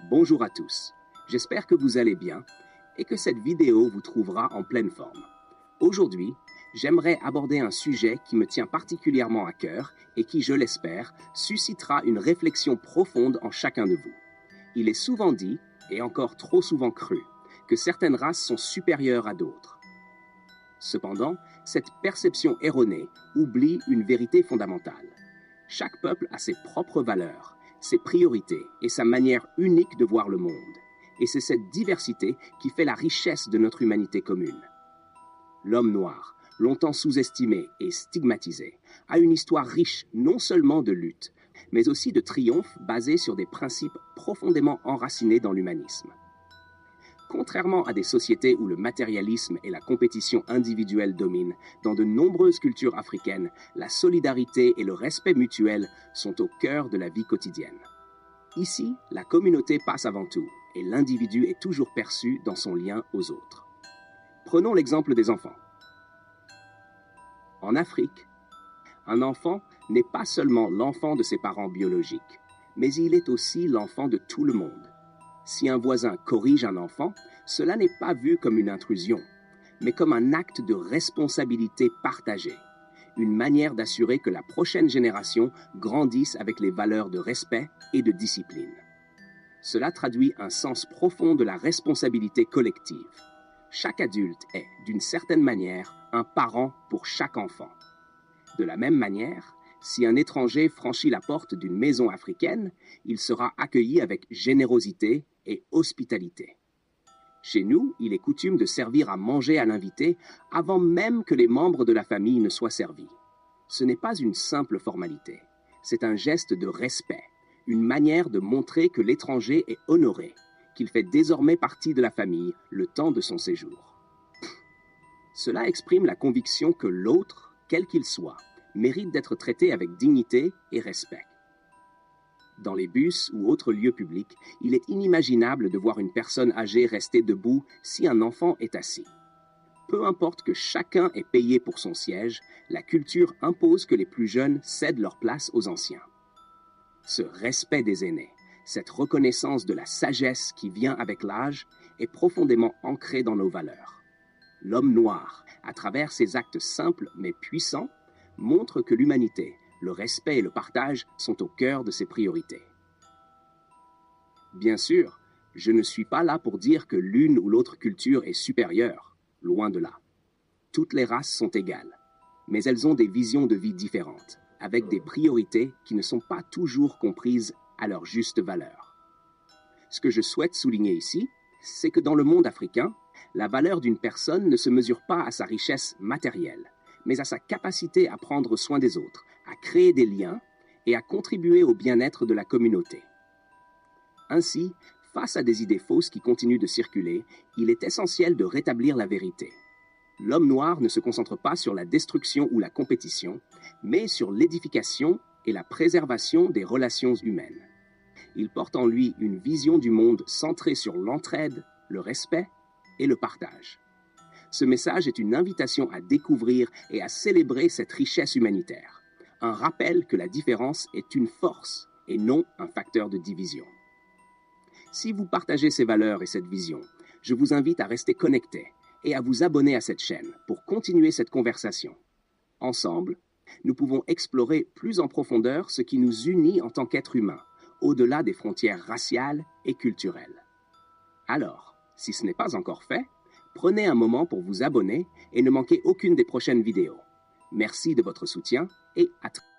Bonjour à tous, j'espère que vous allez bien et que cette vidéo vous trouvera en pleine forme. Aujourd'hui, j'aimerais aborder un sujet qui me tient particulièrement à cœur et qui, je l'espère, suscitera une réflexion profonde en chacun de vous. Il est souvent dit, et encore trop souvent cru, que certaines races sont supérieures à d'autres. Cependant, cette perception erronée oublie une vérité fondamentale. Chaque peuple a ses propres valeurs, ses priorités et sa manière unique de voir le monde. Et c'est cette diversité qui fait la richesse de notre humanité commune. L'homme noir, longtemps sous-estimé et stigmatisé, a une histoire riche non seulement de lutte, mais aussi de triomphe basée sur des principes profondément enracinés dans l'humanisme. Contrairement à des sociétés où le matérialisme et la compétition individuelle dominent, dans de nombreuses cultures africaines, la solidarité et le respect mutuel sont au cœur de la vie quotidienne. Ici, la communauté passe avant tout, et l'individu est toujours perçu dans son lien aux autres. Prenons l'exemple des enfants. En Afrique, un enfant n'est pas seulement l'enfant de ses parents biologiques, mais il est aussi l'enfant de tout le monde. Si un voisin corrige un enfant, cela n'est pas vu comme une intrusion, mais comme un acte de responsabilité partagée, une manière d'assurer que la prochaine génération grandisse avec les valeurs de respect et de discipline. Cela traduit un sens profond de la responsabilité collective. Chaque adulte est, d'une certaine manière, un parent pour chaque enfant. De la même manière, si un étranger franchit la porte d'une maison africaine, il sera accueilli avec générosité et hospitalité. Chez nous, il est coutume de servir à manger à l'invité avant même que les membres de la famille ne soient servis. Ce n'est pas une simple formalité, c'est un geste de respect, une manière de montrer que l'étranger est honoré, qu'il fait désormais partie de la famille le temps de son séjour. Cela exprime la conviction que l'autre, quel qu'il soit, mérite d'être traité avec dignité et respect. Dans les bus ou autres lieux publics, il est inimaginable de voir une personne âgée rester debout si un enfant est assis. Peu importe que chacun ait payé pour son siège, la culture impose que les plus jeunes cèdent leur place aux anciens. Ce respect des aînés, cette reconnaissance de la sagesse qui vient avec l'âge, est profondément ancré dans nos valeurs. L'homme noir, à travers ses actes simples mais puissants, montre que l'humanité, le respect et le partage sont au cœur de ses priorités. Bien sûr, je ne suis pas là pour dire que l'une ou l'autre culture est supérieure, loin de là. Toutes les races sont égales, mais elles ont des visions de vie différentes, avec des priorités qui ne sont pas toujours comprises à leur juste valeur. Ce que je souhaite souligner ici, c'est que dans le monde africain, la valeur d'une personne ne se mesure pas à sa richesse matérielle, mais à sa capacité à prendre soin des autres, à créer des liens et à contribuer au bien-être de la communauté. Ainsi, face à des idées fausses qui continuent de circuler, il est essentiel de rétablir la vérité. L'homme noir ne se concentre pas sur la destruction ou la compétition, mais sur l'édification et la préservation des relations humaines. Il porte en lui une vision du monde centrée sur l'entraide, le respect et le partage. Ce message est une invitation à découvrir et à célébrer cette richesse humanitaire. Un rappel que la différence est une force et non un facteur de division. Si vous partagez ces valeurs et cette vision, je vous invite à rester connecté et à vous abonner à cette chaîne pour continuer cette conversation. Ensemble, nous pouvons explorer plus en profondeur ce qui nous unit en tant qu'êtres humains, au-delà des frontières raciales et culturelles. Alors, si ce n'est pas encore fait, prenez un moment pour vous abonner et ne manquez aucune des prochaines vidéos. Merci de votre soutien et à très bientôt.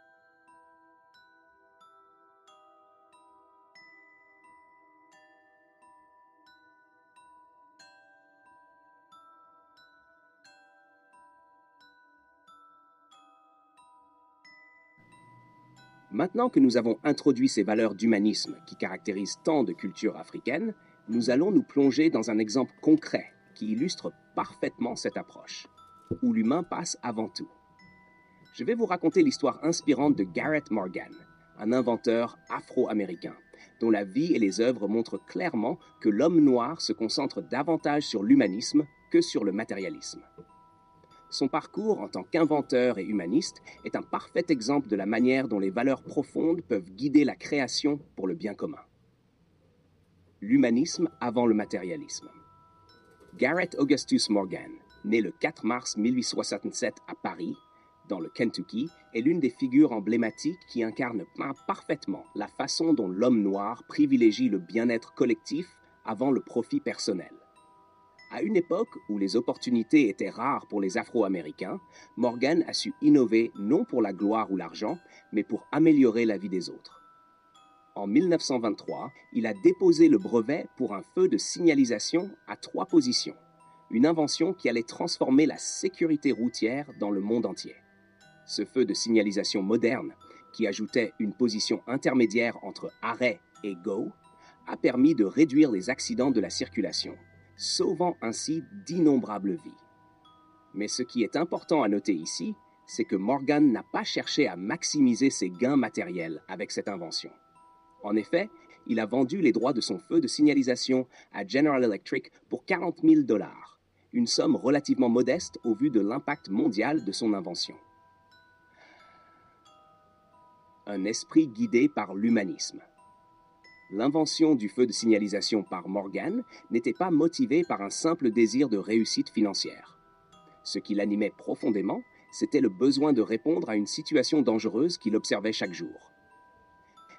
Maintenant que nous avons introduit ces valeurs d'humanisme qui caractérisent tant de cultures africaines, nous allons nous plonger dans un exemple concret qui illustre parfaitement cette approche, où l'humain passe avant tout. Je vais vous raconter l'histoire inspirante de Garrett Morgan, un inventeur afro-américain, dont la vie et les œuvres montrent clairement que l'homme noir se concentre davantage sur l'humanisme que sur le matérialisme. Son parcours en tant qu'inventeur et humaniste est un parfait exemple de la manière dont les valeurs profondes peuvent guider la création pour le bien commun. l'humanisme avant le matérialisme. Garrett Augustus Morgan, né le 4 mars 1867 à Paris, dans le Kentucky, est l'une des figures emblématiques qui incarne parfaitement la façon dont l'homme noir privilégie le bien-être collectif avant le profit personnel. À une époque où les opportunités étaient rares pour les Afro-Américains, Morgan a su innover non pour la gloire ou l'argent, mais pour améliorer la vie des autres. En 1923, il a déposé le brevet pour un feu de signalisation à 3 positions, une invention qui allait transformer la sécurité routière dans le monde entier. Ce feu de signalisation moderne, qui ajoutait une position intermédiaire entre arrêt et go, a permis de réduire les accidents de la circulation, sauvant ainsi d'innombrables vies. Mais ce qui est important à noter ici, c'est que Morgan n'a pas cherché à maximiser ses gains matériels avec cette invention. En effet, il a vendu les droits de son feu de signalisation à General Electric pour $40 000, une somme relativement modeste au vu de l'impact mondial de son invention. Un esprit guidé par l'humanisme. L'invention du feu de signalisation par Morgan n'était pas motivée par un simple désir de réussite financière. Ce qui l'animait profondément, c'était le besoin de répondre à une situation dangereuse qu'il observait chaque jour.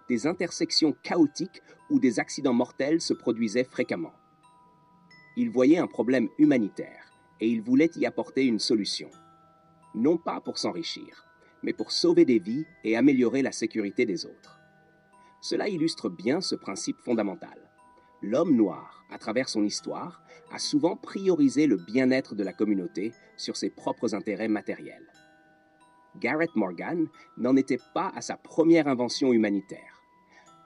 Des intersections chaotiques où des accidents mortels se produisaient fréquemment. Il voyait un problème humanitaire et il voulait y apporter une solution. Non pas pour s'enrichir, mais pour sauver des vies et améliorer la sécurité des autres. Cela illustre bien ce principe fondamental. L'homme noir, à travers son histoire, a souvent priorisé le bien-être de la communauté sur ses propres intérêts matériels. Garrett Morgan n'en était pas à sa première invention humanitaire.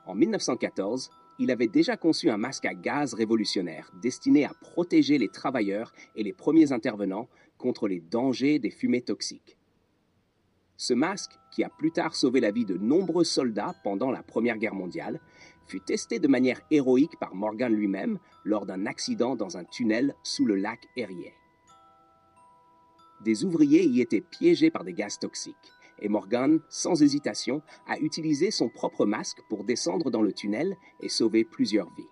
En 1914, il avait déjà conçu un masque à gaz révolutionnaire destiné à protéger les travailleurs et les premiers intervenants contre les dangers des fumées toxiques. Ce masque, qui a plus tard sauvé la vie de nombreux soldats pendant la Première Guerre mondiale, fut testé de manière héroïque par Morgan lui-même lors d'un accident dans un tunnel sous le lac Erie. Des ouvriers y étaient piégés par des gaz toxiques, et Morgan, sans hésitation, a utilisé son propre masque pour descendre dans le tunnel et sauver plusieurs vies.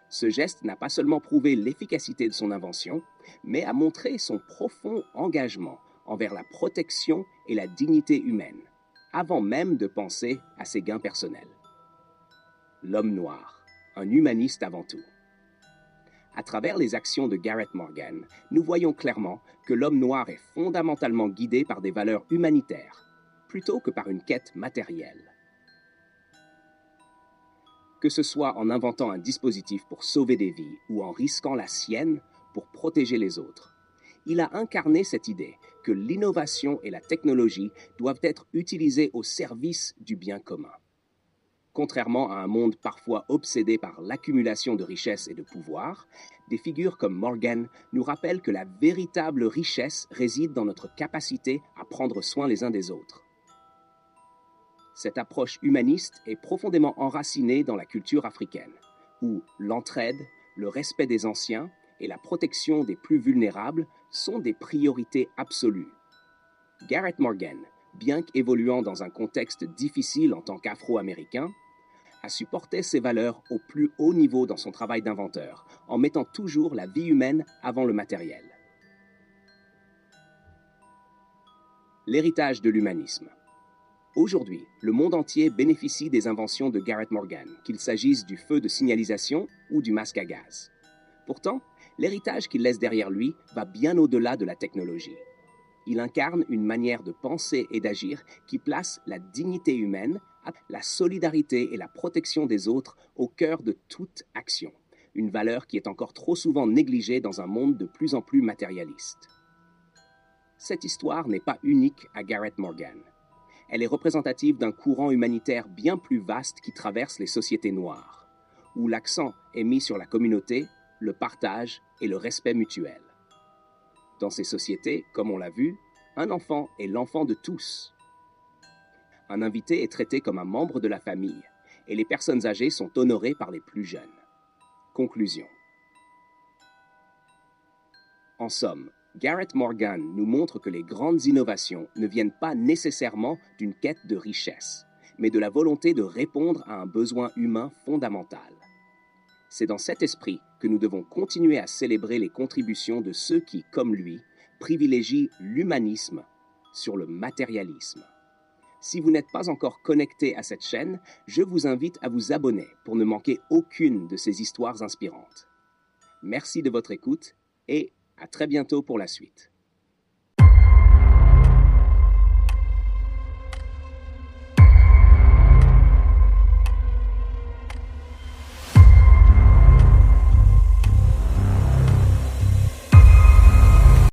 Ce geste n'a pas seulement prouvé l'efficacité de son invention, mais a montré son profond engagement envers la protection et la dignité humaine, avant même de penser à ses gains personnels. L'homme noir, un humaniste avant tout. À travers les actions de Garrett Morgan, nous voyons clairement que l'homme noir est fondamentalement guidé par des valeurs humanitaires, plutôt que par une quête matérielle. Que ce soit en inventant un dispositif pour sauver des vies ou en risquant la sienne pour protéger les autres, il a incarné cette idée que l'innovation et la technologie doivent être utilisées au service du bien commun. Contrairement à un monde parfois obsédé par l'accumulation de richesses et de pouvoir, des figures comme Morgan nous rappellent que la véritable richesse réside dans notre capacité à prendre soin les uns des autres. Cette approche humaniste est profondément enracinée dans la culture africaine, où l'entraide, le respect des anciens et la protection des plus vulnérables sont des priorités absolues. Garrett Morgan, bien qu'évoluant dans un contexte difficile en tant qu'Afro-Américain, a su porter ses valeurs au plus haut niveau dans son travail d'inventeur, en mettant toujours la vie humaine avant le matériel. L'héritage de l'humanisme. Aujourd'hui, le monde entier bénéficie des inventions de Garrett Morgan, qu'il s'agisse du feu de signalisation ou du masque à gaz. Pourtant, l'héritage qu'il laisse derrière lui va bien au-delà de la technologie. Il incarne une manière de penser et d'agir qui place la dignité humaine, la solidarité et la protection des autres au cœur de toute action, une valeur qui est encore trop souvent négligée dans un monde de plus en plus matérialiste. Cette histoire n'est pas unique à Garrett Morgan. Elle est représentative d'un courant humanitaire bien plus vaste qui traverse les sociétés noires, où l'accent est mis sur la communauté, le partage et le respect mutuel. Dans ces sociétés, comme on l'a vu, un enfant est l'enfant de tous. Un invité est traité comme un membre de la famille, et les personnes âgées sont honorées par les plus jeunes. Conclusion. En somme, Garrett Morgan nous montre que les grandes innovations ne viennent pas nécessairement d'une quête de richesse, mais de la volonté de répondre à un besoin humain fondamental. C'est dans cet esprit que nous devons continuer à célébrer les contributions de ceux qui, comme lui, privilégient l'humanisme sur le matérialisme. Si vous n'êtes pas encore connecté à cette chaîne, je vous invite à vous abonner pour ne manquer aucune de ces histoires inspirantes. Merci de votre écoute et à très bientôt pour la suite.